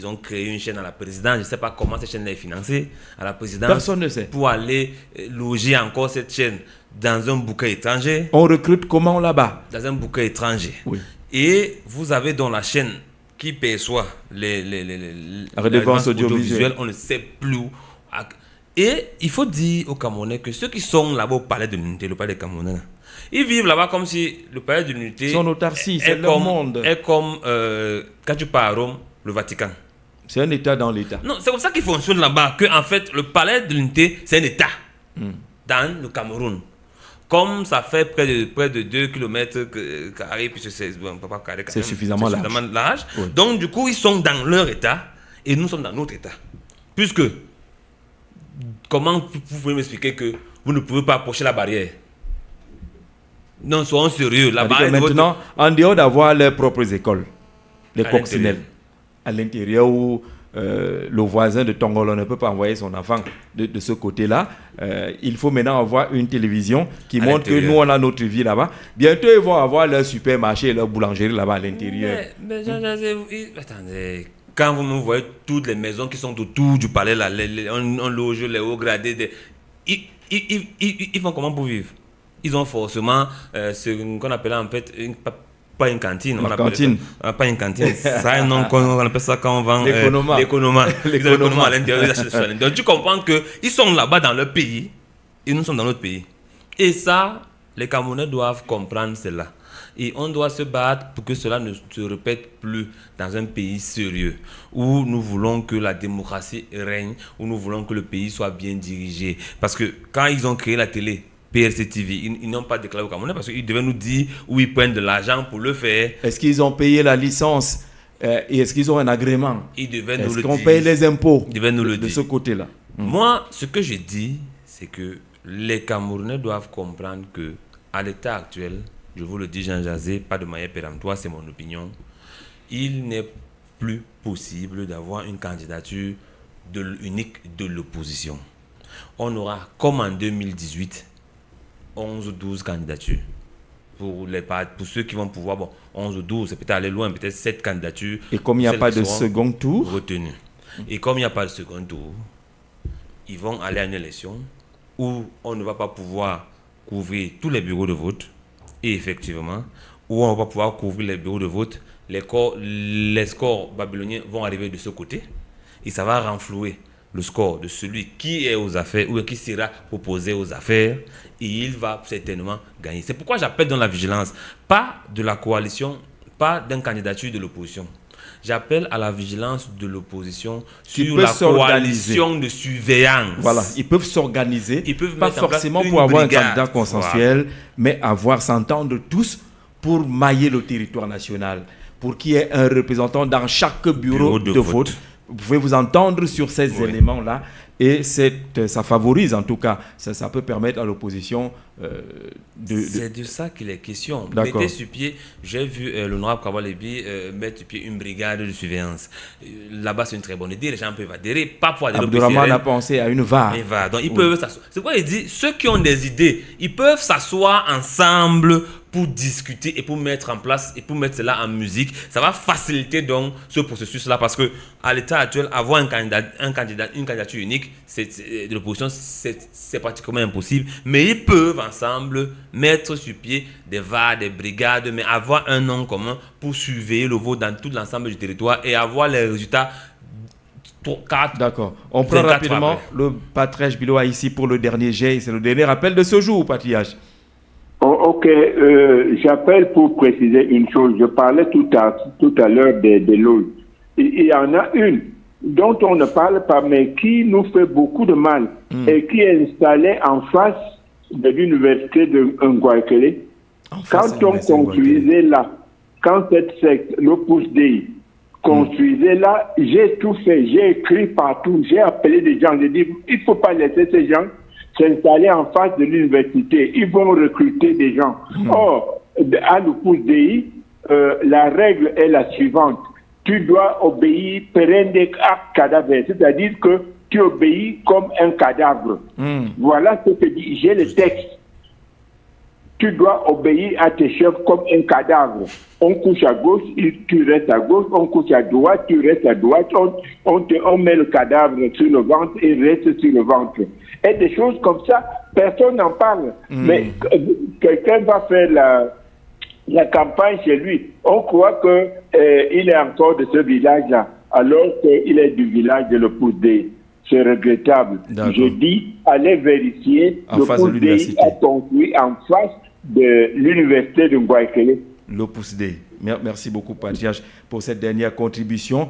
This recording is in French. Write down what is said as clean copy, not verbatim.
Ils ont créé une chaîne à la présidence. Je ne sais pas comment cette chaîne est financée à la présidence. Personne ne sait. Pour aller loger encore cette chaîne dans un bouquet étranger. On recrute comment là-bas? Dans un bouquet étranger. Oui. Et vous avez donc la chaîne qui perçoit les redevances audiovisuelles. On ne sait plus. Et il faut dire aux Camerounais que ceux qui sont là-bas au palais de l'unité, le palais des Camerounais, ils vivent là-bas comme si le palais de l'unité Son autarcie, c'est leur monde. Est comme quand tu pars à Rome, le Vatican. C'est un État dans l'État. Non, c'est comme ça qu'il fonctionne là-bas, que en fait, le palais de l'unité, c'est un État dans le Cameroun. Comme ça fait près de 2 km carrés, puisque c'est suffisamment large. Oui. Donc, du coup, ils sont dans leur État et nous sommes dans notre État. Puisque, comment vous pouvez m'expliquer que vous ne pouvez pas approcher la barrière? Non, soyons sérieux. La barrière maintenant, en dehors d'avoir leurs propres écoles, les coccinelles, à l'intérieur où le voisin de Tongolo ne peut pas envoyer son enfant de ce côté-là, il faut maintenant avoir une télévision qui montre que nous, on a notre vie là-bas. Bientôt, ils vont avoir leur supermarché et leur boulangerie là-bas à l'intérieur. Mais attendez, quand vous me voyez toutes les maisons qui sont autour du palais, là, on loge les hauts gradés, ils font comment pour vivre? Ils ont forcément ce qu'on appelle en fait pas une cantine. Pas une cantine. Ça a un nom qu'on appelle ça quand on vend l'économa à l'intérieur. Donc tu comprends qu'ils sont là-bas dans leur pays et nous sommes dans notre pays. Et ça, les Camerounais doivent comprendre cela. Et on doit se battre pour que cela ne se répète plus dans un pays sérieux, où nous voulons que la démocratie règne, où nous voulons que le pays soit bien dirigé. Parce que quand ils ont créé la télé, PRC TV, ils n'ont pas déclaré au Camerounais parce qu'ils devaient nous dire où ils prennent de l'argent pour le faire. Est-ce qu'ils ont payé la licence et est-ce qu'ils ont un agrément? Ils devaient nous le dire. Est-ce qu'on paye les impôts de ce côté-là? Moi, ce que je dis, c'est que les Camerounais doivent comprendre que à l'état actuel, je vous le dis, Jean Jazé, pas de manière péremptoire, c'est mon opinion, il n'est plus possible d'avoir une candidature unique de l'opposition. On aura, comme en 2018, 11 ou 12 candidatures. Pour ceux qui vont pouvoir, 11 ou 12, c'est peut-être aller loin, peut-être 7 candidatures. Et comme il n'y a pas de second tour retenues. Et comme il n'y a pas de second tour, ils vont aller à une élection où on ne va pas pouvoir couvrir tous les bureaux de vote. Et effectivement, où on ne va pas pouvoir couvrir les bureaux de vote, les scores babyloniens vont arriver de ce côté. Et ça va renflouer le score de celui qui est aux affaires ou qui sera proposé aux affaires, et il va certainement gagner. C'est pourquoi j'appelle dans la vigilance, pas de la coalition, pas d'une candidature de l'opposition. J'appelle à la vigilance de l'opposition sur la coalition de surveillance. Voilà, ils peuvent s'organiser, pas forcément pour avoir un candidat consensuel, mais s'entendre tous pour mailler le territoire national, pour qu'il y ait un représentant dans chaque bureau de vote. Vous pouvez vous entendre sur ces éléments-là et ça favorise en tout cas, ça peut permettre à l'opposition C'est de ça qu'il est question. D'accord. Mettez sur pied, j'ai vu l'honorable Kawalebi mettre sur pied une brigade de surveillance. Là-bas, c'est une très bonne idée, les gens peuvent adhérer, pas pour adhérer au PCRL. Abdourahmane a pensé à une VAR. Donc ils peuvent s'asseoir. C'est quoi il dit? Ceux qui ont des idées, ils peuvent s'asseoir ensemble pour discuter et pour mettre en place et pour mettre cela en musique. Ça va faciliter donc ce processus-là parce que à l'état actuel, avoir une candidature unique de l'opposition, c'est pratiquement impossible. Mais ils peuvent ensemble mettre sur pied des VAR, des brigades, mais avoir un nom commun pour surveiller le vote dans tout l'ensemble du territoire et avoir les résultats. D'accord. On prend rapidement le Patriage Biloa ici pour le dernier jet. C'est le dernier rappel de ce jour, Patriage. Ok, j'appelle pour préciser une chose. Je parlais tout à l'heure des loges. Il y en a une dont on ne parle pas, mais qui nous fait beaucoup de mal et qui est installée en face de l'université de Ngouakele. Quand on construisait là, quand cette secte, l'Opus Dei, construisait là, j'ai tout fait, j'ai écrit partout, j'ai appelé des gens, j'ai dit, il ne faut pas laisser ces gens s'installer en face de l'université. Ils vont recruter des gens. Or, à l'Opus Dei, la règle est la suivante. Tu dois obéir perende cadavre, c'est-à-dire que tu obéis comme un cadavre. Voilà ce que dit, j'ai le texte. tu dois obéir à tes chefs comme un cadavre. On couche à gauche, tu restes à gauche, on couche à droite, tu restes à droite, on met le cadavre sur le ventre et reste sur le ventre. Et des choses comme ça, personne n'en parle. Mais quelqu'un va faire la campagne chez lui. On croit qu'il est encore de ce village-là, alors qu'il est du village de l'Opus Dei. C'est regrettable. Je dis, allez vérifier. L'Opus Dei a construit en face de l'université de Ngouaikele. L'Opus Dei. Merci beaucoup, Patriarche, pour cette dernière contribution.